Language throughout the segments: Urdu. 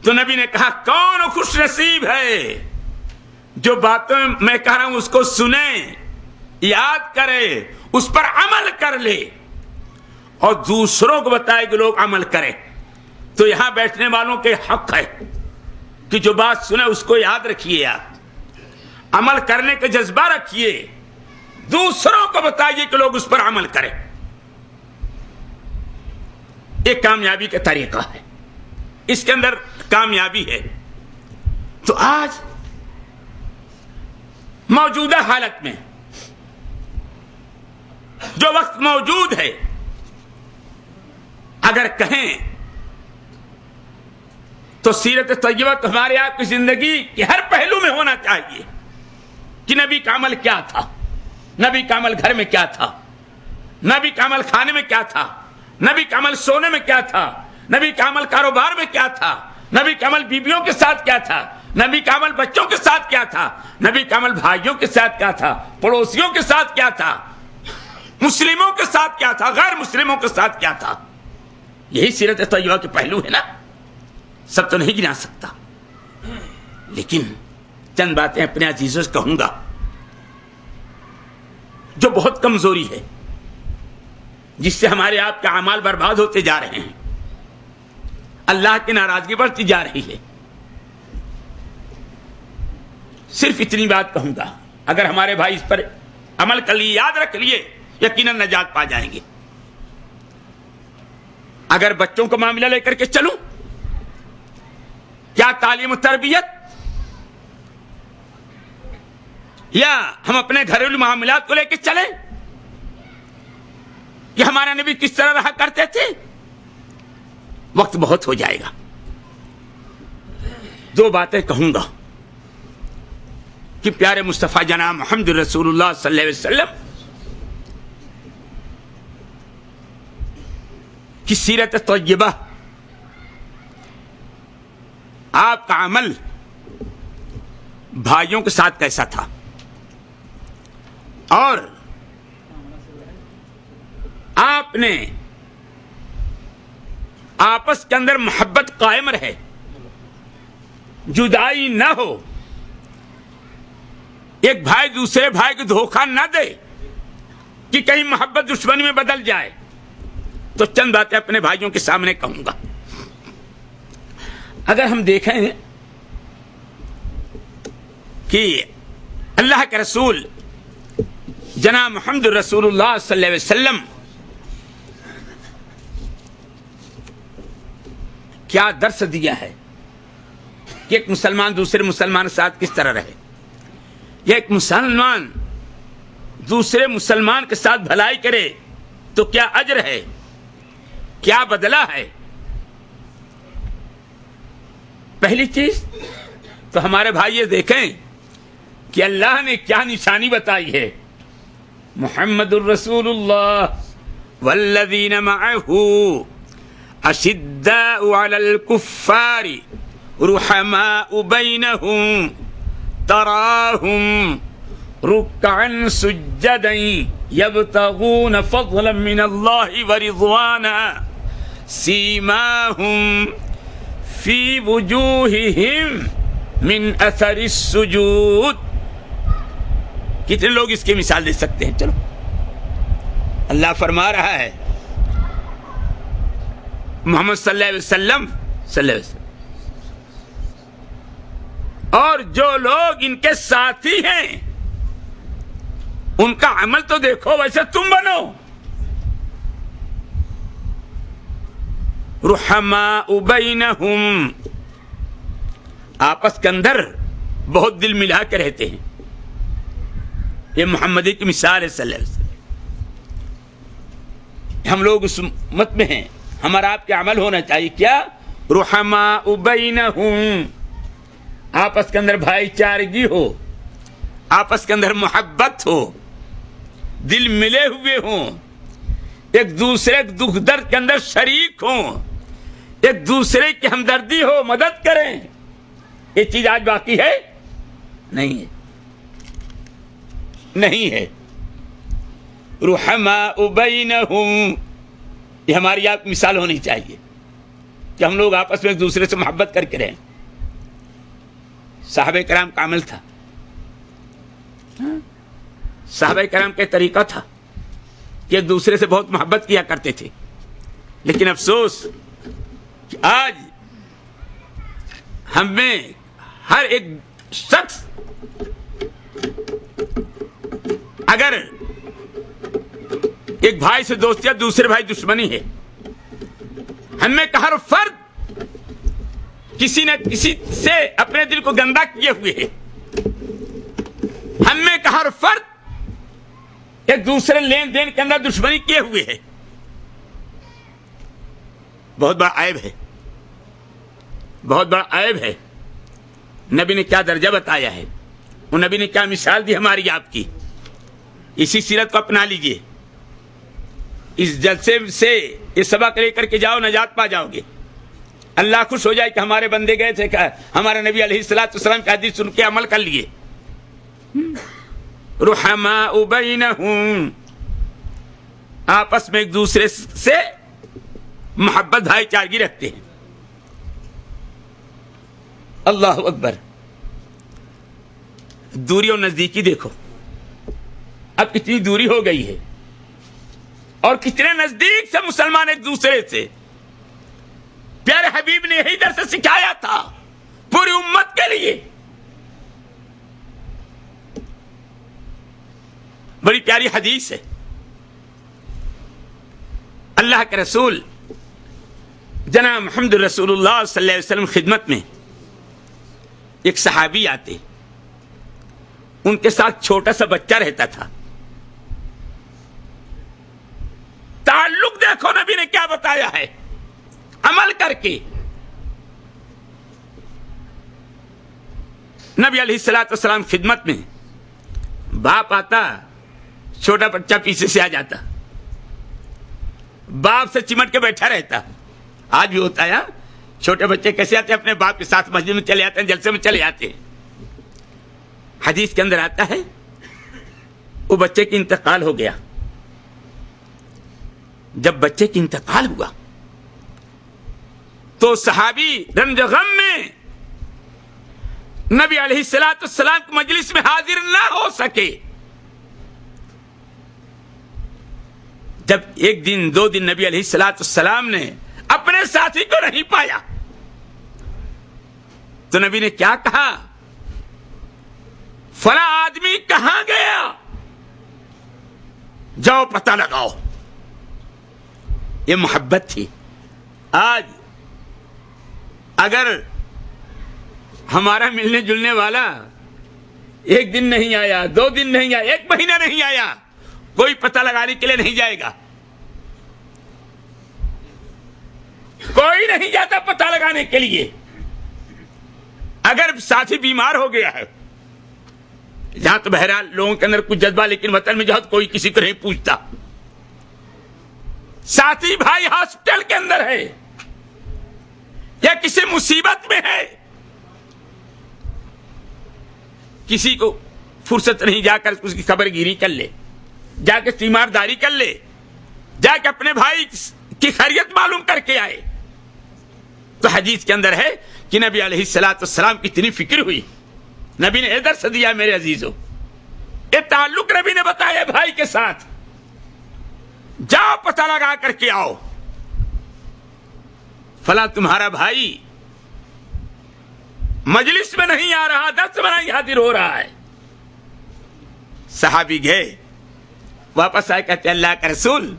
تو نبی نے کہا کون خوش نصیب ہے جو باتیں میں کہہ رہا ہوں اس کو سنے، یاد کرے، اس پر عمل کر لے اور دوسروں کو بتائے کہ لوگ عمل کریں۔ تو یہاں بیٹھنے والوں کے حق ہے کہ جو بات سنے اس کو یاد رکھیے، آپ عمل کرنے کا جذبہ رکھیے، دوسروں کو بتائیے کہ لوگ اس پر عمل کریں۔ ایک کامیابی کا طریقہ ہے، اس کے اندر کامیابی ہے۔ تو آج موجودہ حالت میں جو وقت موجود ہے، اگر کہیں تو سیرت طیبہ تو ہمارے آپ کی زندگی کے ہر پہلو میں ہونا چاہیے کہ نبی کا عمل کیا تھا، نبی کا عمل گھر میں کیا تھا، نبی کا عمل کھانے میں کیا تھا، نبی کا عمل سونے میں کیا تھا، نبی کا عمل کاروبار میں کیا تھا، نبی کا عمل بیویوں کے ساتھ کیا تھا، نبی کا عمل بچوں کے ساتھ کیا تھا، نبی کا عمل بھائیوں کے ساتھ کیا تھا، پڑوسیوں کے ساتھ کیا تھا، مسلموں کے ساتھ کیا تھا، غیر مسلموں کے ساتھ کیا تھا۔ یہی سیرت طیبہ کے پہلو ہے نا، سب تو نہیں گنا سکتا، لیکن چند باتیں اپنے عزیزوں سے کہوں گا جو بہت کمزوری ہے، جس سے ہمارے آپ کے اعمال برباد ہوتے جا رہے ہیں، اللہ کی ناراضگی بڑھتی جا رہی ہے۔ صرف اتنی بات کہوں گا، اگر ہمارے بھائی اس پر عمل کر لیے، یاد رکھ لیے، یقیناً نجات پا جائیں گے۔ اگر بچوں کو معاملہ لے کر کے چلوں، کیا تعلیم و تربیت یا ہم اپنے گھریلو معاملات کو لے کے چلیں کہ ہمارا نبی کس طرح رہا کرتے تھے؟ وقت بہت ہو جائے گا، دو باتیں کہوں گا کہ پیارے مصطفیٰ جناب محمد رسول اللہ صلی اللہ علیہ وسلم کی سیرت طیبہ، آپ کا عمل بھائیوں کے ساتھ کیسا تھا، اور آپ نے آپس کے اندر محبت قائم رہے، جدائی نہ ہو، ایک بھائی دوسرے بھائی کو دھوکہ نہ دے کہ کہیں محبت دشمنی میں بدل جائے۔ تو چند باتیں اپنے بھائیوں کے سامنے کہوں گا۔ اگر ہم دیکھیں کہ اللہ کے رسول جناب محمد رسول اللہ صلی اللہ علیہ وسلم کیا درس دیا ہے کہ ایک مسلمان دوسرے مسلمان کے ساتھ کس طرح رہے، یا ایک مسلمان دوسرے مسلمان کے ساتھ بھلائی کرے تو کیا اجر ہے، کیا بدلہ ہے۔ پہلی چیز تو ہمارے بھائی یہ دیکھیں کہ اللہ نے کیا نشانی بتائی ہے، محمد الرسول اللہ والذین معہ اشداء علی الکفار رحماء بینہم تراہم رکعا سجدا یبتغون فضلا من اللہ ورضوانا سیماہم فی وجوہہم من اثر السجود۔ کتنے لوگ اس کی مثال دے سکتے ہیں؟ چلو، اللہ فرما رہا ہے محمد صلی اللہ علیہ وسلم اور جو لوگ ان کے ساتھی ہیں ان کا عمل تو دیکھو، ویسے تم بنو۔ رحماء بینہم، آپس کے اندر بہت دل ملا کے رہتے ہیں۔ یہ محمدی کی مثال ہے صلی اللہ علیہ وسلم۔ ہم لوگ اس امت میں ہیں، ہمارا آپ کا عمل ہونا چاہیے کیا؟ رحماء بینہم، آپس کے اندر بھائی چارگی ہو، آپس کے اندر محبت ہو، دل ملے ہوئے ہوں، ایک دوسرے کے دکھ درد کے اندر شریک ہوں، ایک دوسرے کی ہمدردی ہو، مدد کریں۔ یہ چیز آج باقی ہے؟ نہیں ہے، نہیں ہے۔ رحماء بینہم، یہ ہماری آپ کی مثال ہونی چاہیے۔ کہ ہم لوگ آپس میں ایک دوسرے سے محبت کر کے رہیں. صحابہ کرام کا عمل تھا, صحابہ کرام کا طریقہ تھا کہ ایک دوسرے سے بہت محبت کیا کرتے تھے. لیکن افسوس کہ آج ہم میں ہر ایک شخص اگر ایک بھائی سے دوستی ہے, دوسرے بھائی دشمنی ہے. ہم میں کا ہر فرد کسی نہ کسی سے اپنے دل کو گندا کیے ہوئے ہے. ہم میں کا ہر فرد ایک دوسرے لین دین کے اندر دشمنی کیے ہوئے ہے. بہت بڑا عیب ہے, بہت بڑا عیب ہے. نبی نے کیا درجہ بتایا ہے, وہ نبی نے کیا مثال دی ہماری آپ کی. اسی سیرت کو اپنا لیجئے, اس جلسے سے یہ سبق لے کر کے جاؤ, نجات پا جاؤ گے. اللہ خوش ہو جائے کہ ہمارے بندے گئے تھے, ہمارے نبی علیہ السلام کی حدیث سن کے عمل کر لیے. رحماء بینہم, آپس میں ایک دوسرے سے محبت بھائی چارگی رکھتے ہیں. اللہ اکبر. دوری اور نزدیکی دیکھو, اب کتنی دوری ہو گئی ہے اور کتنے نزدیک سے مسلمان ایک دوسرے سے. پیارے حبیب نے یہی درس سکھایا تھا پوری امت کے لیے. بڑی پیاری حدیث ہے. اللہ کے رسول جناب محمد رسول اللہ صلی اللہ علیہ وسلم خدمت میں ایک صحابی آتے, ان کے ساتھ چھوٹا سا بچہ رہتا تھا. تعلق دیکھو نبی نے کیا بتایا ہے عمل کر کے. نبی علیہ السلام خدمت میں, باپ آتا, چھوٹا بچہ پیچھے سے آ جاتا, باپ سے چمٹ کے بیٹھا رہتا. آج بھی ہوتا ہے, چھوٹے بچے کیسے آتے ہیں اپنے باپ کے ساتھ مسجد میں چلے آتے ہیں, جلسے میں چلے آتے ہیں. حدیث کے اندر آتا ہے وہ بچے کی انتقال ہو گیا. جب بچے کی انتقال ہوا تو صحابی رنج غم میں نبی علیہ السلام کی مجلس میں حاضر نہ ہو سکے. جب ایک دن دو دن نبی علیہ السلام نے اپنے ساتھی کو نہیں پایا تو نبی نے کیا کہا, فلاں آدمی کہاں گیا, جاؤ پتہ لگاؤ. یہ محبت تھی. آج اگر ہمارا ملنے جلنے والا ایک دن نہیں آیا, دو دن نہیں آیا, ایک مہینہ نہیں آیا, کوئی پتہ لگانے کے لیے نہیں جائے گا. کوئی نہیں جاتا پتہ لگانے کے لیے. اگر ساتھی بیمار ہو گیا ہے, جہاں تو بہرحال لوگوں کے اندر کچھ جذبہ, لیکن وطن میں جہاں کوئی کسی کو نہیں پوچھتا. ساتھی بھائی ہاسپٹل کے اندر ہے یا کسی مصیبت میں ہے, کسی کو فرصت نہیں جا کر اس کی خبر گیری کر لے, جا کے تیمارداری کر لے, جا کے اپنے بھائی کی خیریت معلوم کر کے آئے. تو حدیث کے اندر ہے کہ نبی علیہ السلام کی اتنی فکر ہوئی, نبی نے درس دیا میرے عزیزوں. یہ تعلق نبی نے بتایا بھائی کے ساتھ, جاؤ پتہ لگا کر کے آؤ, فلاں تمہارا بھائی مجلس میں نہیں آ رہا, درس میں نہیں حاضر ہو رہا ہے. صحابی گئے, واپس آئے, کہتے اللہ کا رسول,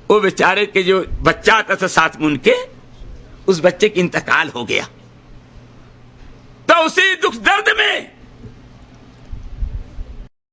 وہ بیچارے کے جو بچہ آتا تھا ساتھ میں ان کے, اس بچے کی انتقال ہو گیا. تو اسی دکھ درد میں